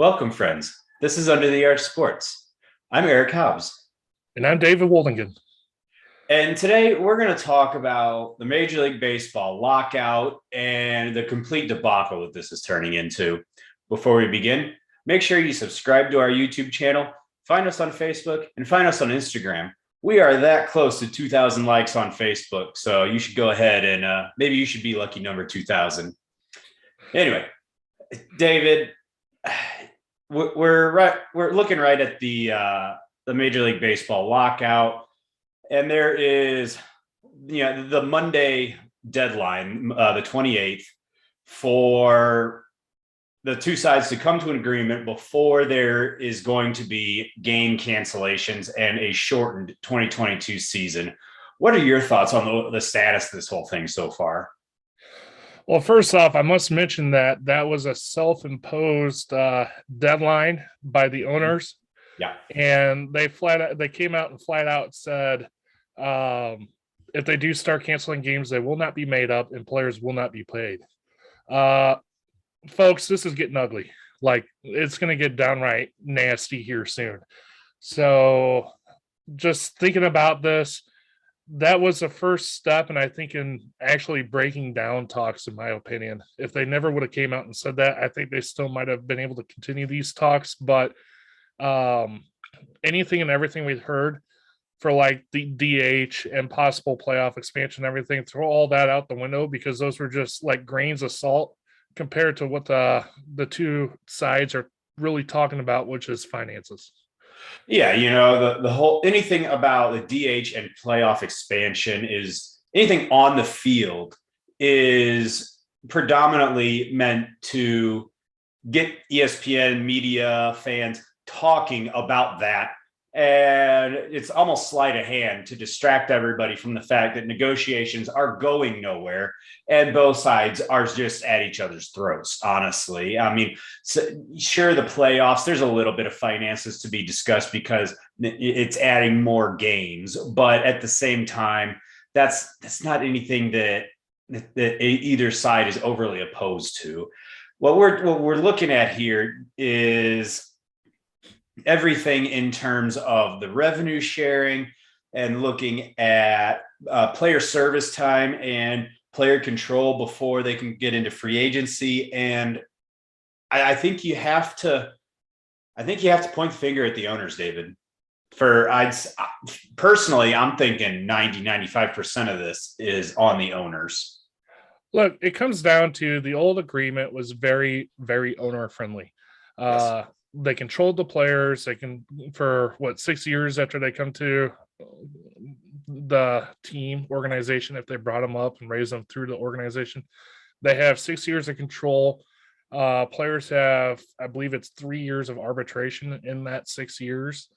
Welcome, friends. This is Under the Arch Sports. I'm Eric Hobbs. And I'm David Woldingen. And today we're going to talk about the Major League Baseball lockout and the complete debacle that this is turning into. Before we begin, make sure you subscribe to our YouTube channel, find us on Facebook, and find us on Instagram. We are that close to 2,000 likes on Facebook, so you should go ahead and maybe you should be lucky number 2,000. Anyway, David, we're looking right at the Major League Baseball lockout, and there is the Monday deadline, the 28th, for the two sides to come to an agreement before there is going to be game cancellations and a shortened 2022 season. What are your thoughts on the status of this whole thing so far? Well, first off, I must mention that was a self-imposed deadline by the owners. Yeah. And they came out and flat out said, if they do start canceling games, they will not be made up and players will not be paid. Folks, this is getting ugly. Like, it's going to get downright nasty here soon. So just thinking about this, that was the first step, and I think in actually breaking down talks, in my opinion. If they never would have came out and said that, I think they still might have been able to continue these talks. But anything and everything we've heard for like the DH and possible playoff expansion, everything, throw all that out the window, because those were just like grains of salt compared to what the two sides are really talking about, which is finances. Yeah, the whole anything about the DH and playoff expansion is anything on the field is predominantly meant to get ESPN media fans talking about that. And it's almost sleight of hand to distract everybody from the fact that negotiations are going nowhere and both sides are just at each other's throats, honestly. I mean, sure, the playoffs, there's a little bit of finances to be discussed because it's adding more games. But at the same time, that's not anything that either side is overly opposed to. What we're looking at here is everything in terms of the revenue sharing and looking at player service time and player control before they can get into free agency. And I think you have to point the finger at the owners, David. Personally, I'm thinking 95% of this is on the owners. Look, it comes down to the old agreement was very, very owner friendly. Yes. They controlled the players. They can, for 6 years after they come to the team organization, if they brought them up and raised them through the organization, they have 6 years of control. Players have, I believe it's 3 years of arbitration in that 6 years,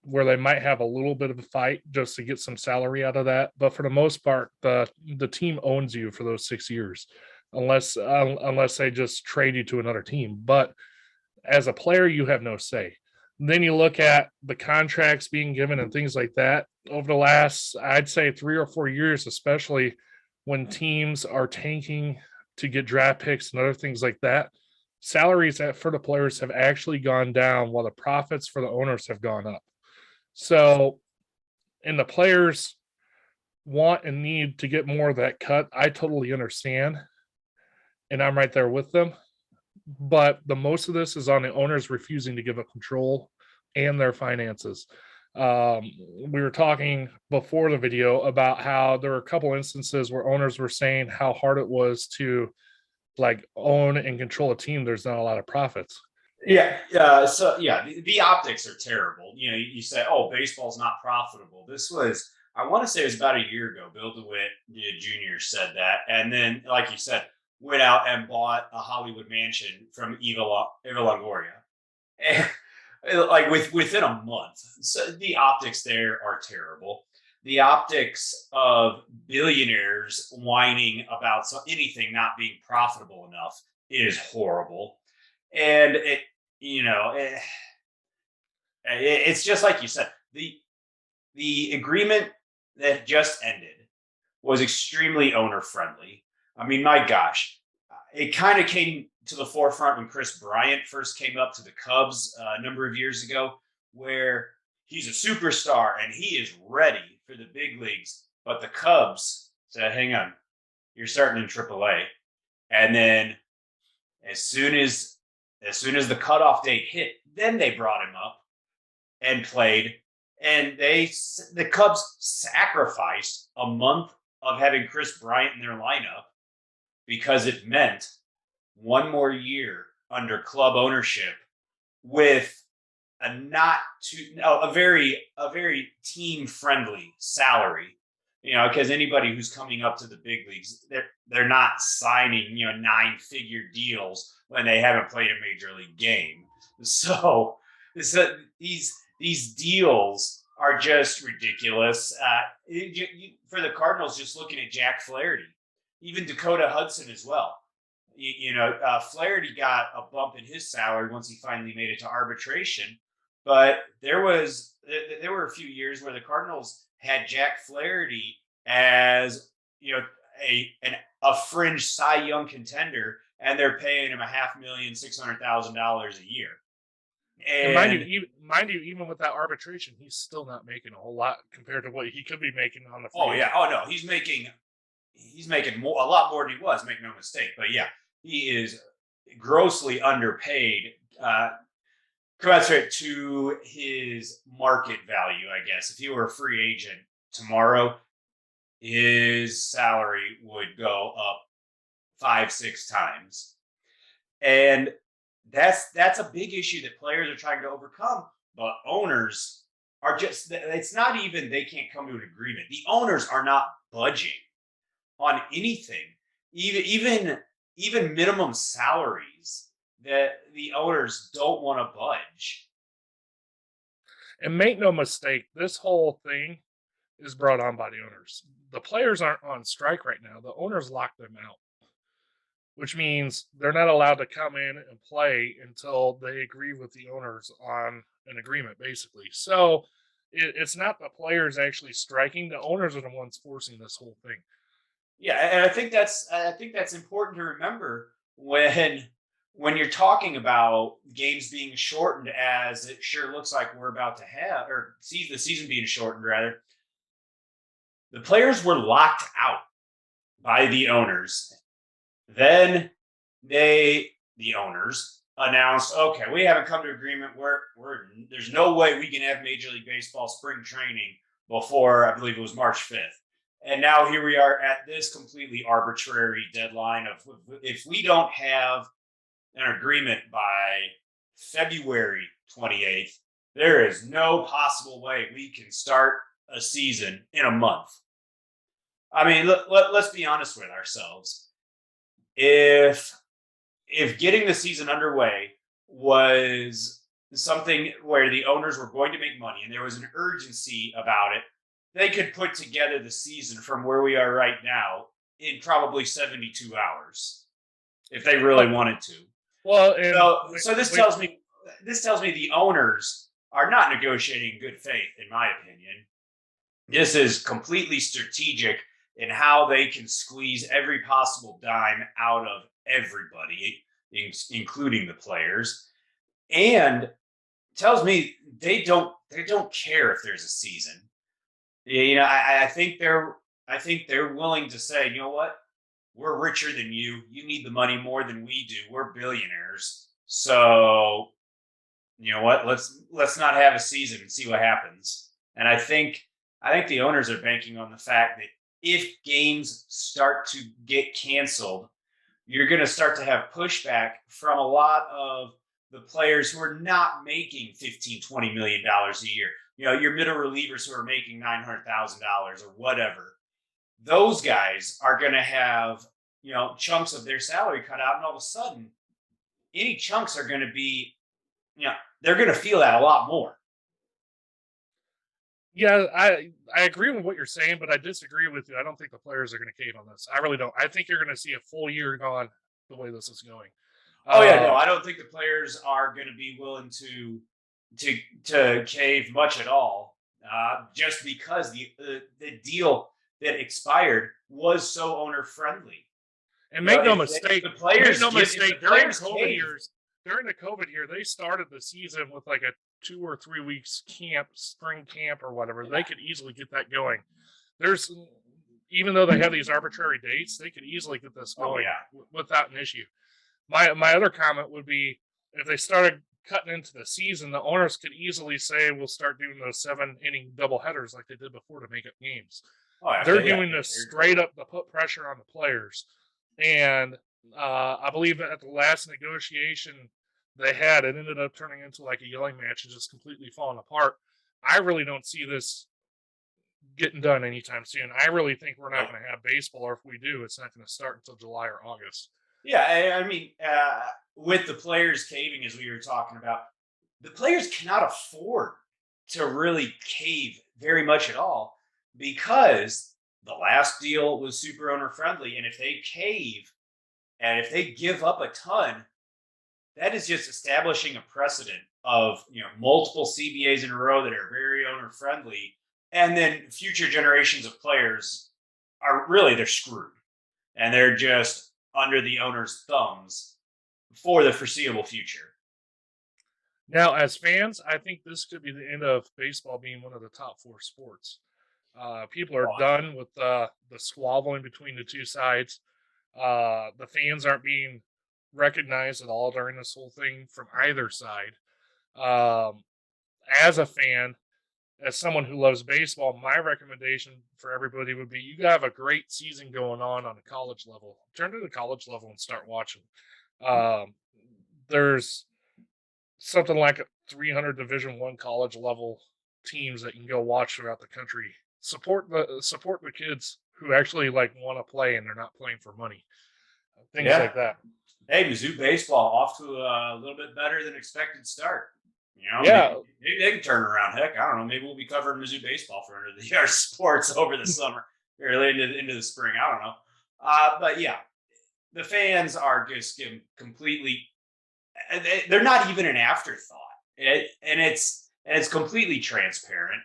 where they might have a little bit of a fight just to get some salary out of that. But for the most part, the team owns you for those 6 years, unless they just trade you to another team. But as a player, you have no say. Then you look at the contracts being given and things like that over the last, I'd say 3 or 4 years, especially when teams are tanking to get draft picks and other things like that. Salaries for the players have actually gone down while the profits for the owners have gone up. So, and the players want and need to get more of that cut. I totally understand. And I'm right there with them. But the most of this is on the owners refusing to give up control and their finances. We were talking before the video about how there were a couple instances where owners were saying how hard it was to own and control a team. There's not a lot of profits. Yeah. The optics are terrible. You say, oh, baseball's not profitable. I want to say it was about a year ago, Bill DeWitt Jr. said that. And then, like you said, went out and bought a Hollywood mansion from Eva Longoria, and within a month. So the optics there are terrible. The optics of billionaires whining about anything not being profitable enough is horrible, and it's just like you said. The agreement that just ended was extremely owner friendly. I mean, my gosh, it kind of came to the forefront when Chris Bryant first came up to the Cubs a number of years ago, where he's a superstar and he is ready for the big leagues. But the Cubs said, hang on, you're starting in AAA. And then as soon as the cutoff date hit, then they brought him up and played. And the Cubs sacrificed a month of having Chris Bryant in their lineup because it meant one more year under club ownership with a very team friendly salary. Because anybody who's coming up to the big leagues, they're not signing 9-figure deals when they haven't played a major league game. So these deals are just ridiculous. For the Cardinals, just looking at Jack Flaherty, even Dakota Hudson as well. Flaherty got a bump in his salary once he finally made it to arbitration. But there were a few years where the Cardinals had Jack Flaherty as a fringe Cy Young contender, and they're paying him $5,600,000 a year. And mind you, even with that arbitration, he's still not making a whole lot compared to what he could be making on the. Oh yeah, oh no, he's making a lot more than he was. Make no mistake, but yeah, he is grossly underpaid. Commensurate to his market value, I guess. If he were a free agent tomorrow, his salary would go up 5-6 times. And that's a big issue that players are trying to overcome. But owners are it's not even they can't come to an agreement. The owners are not budging on anything, even minimum salaries that the owners don't want to budge. And make no mistake, this whole thing is brought on by the owners. The players aren't on strike right now. The owners lock them out, which means they're not allowed to come in and play until they agree with the owners on an agreement, basically. So it's not the players actually striking. The owners are the ones forcing this whole thing. Yeah, and I think that's important to remember when you're talking about games being shortened, as it sure looks like we're about to have, or the season being shortened, rather. The players were locked out by the owners. Then the owners announced, okay, we haven't come to agreement. There's no way we can have Major League Baseball spring training before, I believe it was March 5th. And now here we are at this completely arbitrary deadline of, if we don't have an agreement by February 28th, there is no possible way we can start a season in a month. I mean, let's be honest with ourselves. If getting the season underway was something where the owners were going to make money and there was an urgency about it, they could put together the season from where we are right now in probably 72 hours if they really wanted to. Well, so this tells me the owners are not negotiating in good faith, in my opinion. This is completely strategic in how they can squeeze every possible dime out of everybody, including the players, and tells me they don't care if there's a season. I think they're willing to say, you know what? We're richer than you. You need the money more than we do. We're billionaires. So, you know what? Let's not have a season and see what happens. And I think the owners are banking on the fact that if games start to get canceled, you're going to start to have pushback from a lot of the players who are not making $15-20 million a year. Your middle relievers who are making $900,000 or whatever. Those guys are going to have, chunks of their salary cut out. And all of a sudden, any chunks are going to be, they're going to feel that a lot more. Yeah, I agree with what you're saying, but I disagree with you. I don't think the players are going to cave on this. I really don't. I think you're going to see a full year gone the way this is going. Oh, yeah, no, I don't think the players are going to be willing to cave much at all, just because the deal that expired was so owner friendly. And make no mistake, during players the COVID year, they started the season with like a 2 or 3 weeks camp, spring camp or whatever. They could easily get that going. Even though they have these arbitrary dates, they could easily get this going without an issue. My other comment would be, if they started cutting into the season, the owners could easily say, we'll start doing those 7-inning doubleheaders like they did before to make up games. They're doing this straight up to put pressure on the players. And I believe at the last negotiation they had, it ended up turning into like a yelling match and just completely falling apart. I really don't see this getting done anytime soon. I really think we're not going to have baseball, or if we do, it's not going to start until July or August. Yeah, I mean, with the players caving, as we were talking about, the players cannot afford to really cave very much at all, because the last deal was super owner friendly. And if they cave and if they give up a ton, that is just establishing a precedent of, multiple CBAs in a row that are very owner friendly. And then future generations of players they're screwed, and they're just under the owner's thumbs for the foreseeable future. Now, as fans, I think this could be the end of baseball being one of the top 4 sports. People are done with the squabbling between the two sides. The fans aren't being recognized at all during this whole thing from either side. As a fan, as someone who loves baseball, my recommendation for everybody would be, you have a great season going on a college level. Turn to the college level and start watching. There's something like 300 Division I college level teams that you can go watch throughout the country. Support the kids who actually want to play and they're not playing for money. Things like that. Hey, Mizzou baseball off to a little bit better than expected start. Maybe they can turn around. Heck, I don't know. Maybe we'll be covering Mizzou baseball for Under the Yard Sports over the summer or into the spring. I don't know. But yeah, the fans are just completely. They're not even an afterthought, and it's completely transparent.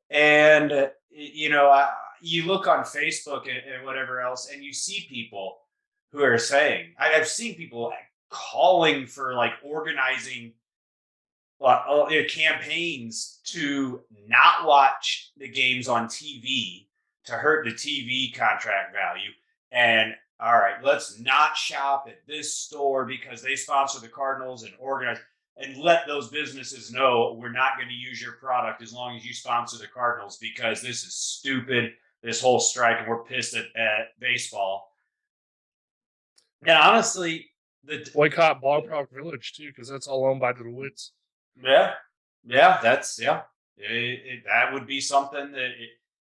And you look on Facebook and whatever else, and you see people who are saying, I've seen people calling for organizing campaigns to not watch the games on TV to hurt the TV contract value. And all right, let's not shop at this store because they sponsor the Cardinals and organize, and let those businesses know we're not going to use your product as long as you sponsor the Cardinals, because this is stupid, this whole strike, and we're pissed at baseball. And honestly, the boycott Ballpark Village too, because that's all owned by the Wits. Yeah, that's that would be something that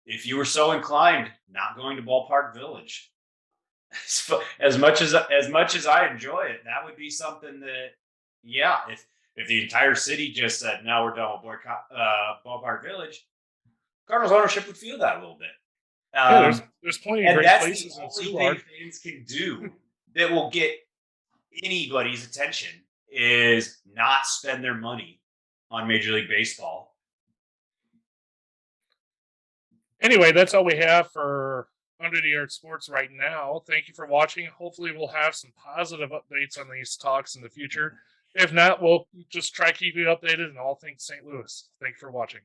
if you were so inclined, not going to Ballpark Village. As much as I enjoy it, that would be something that, if the entire city just said, no, we're done with boycott Ballpark Village, Cardinals ownership would feel that a little bit. There's plenty of great places in Soulard fans can do that will get anybody's attention is not spend their money on Major League Baseball. Anyway, that's all we have for Under the Yard Sports right now. Thank you for watching. Hopefully we'll have some positive updates on these talks in the future. If not, we'll just try to keep you updated on all things St. Louis. Thank you for watching.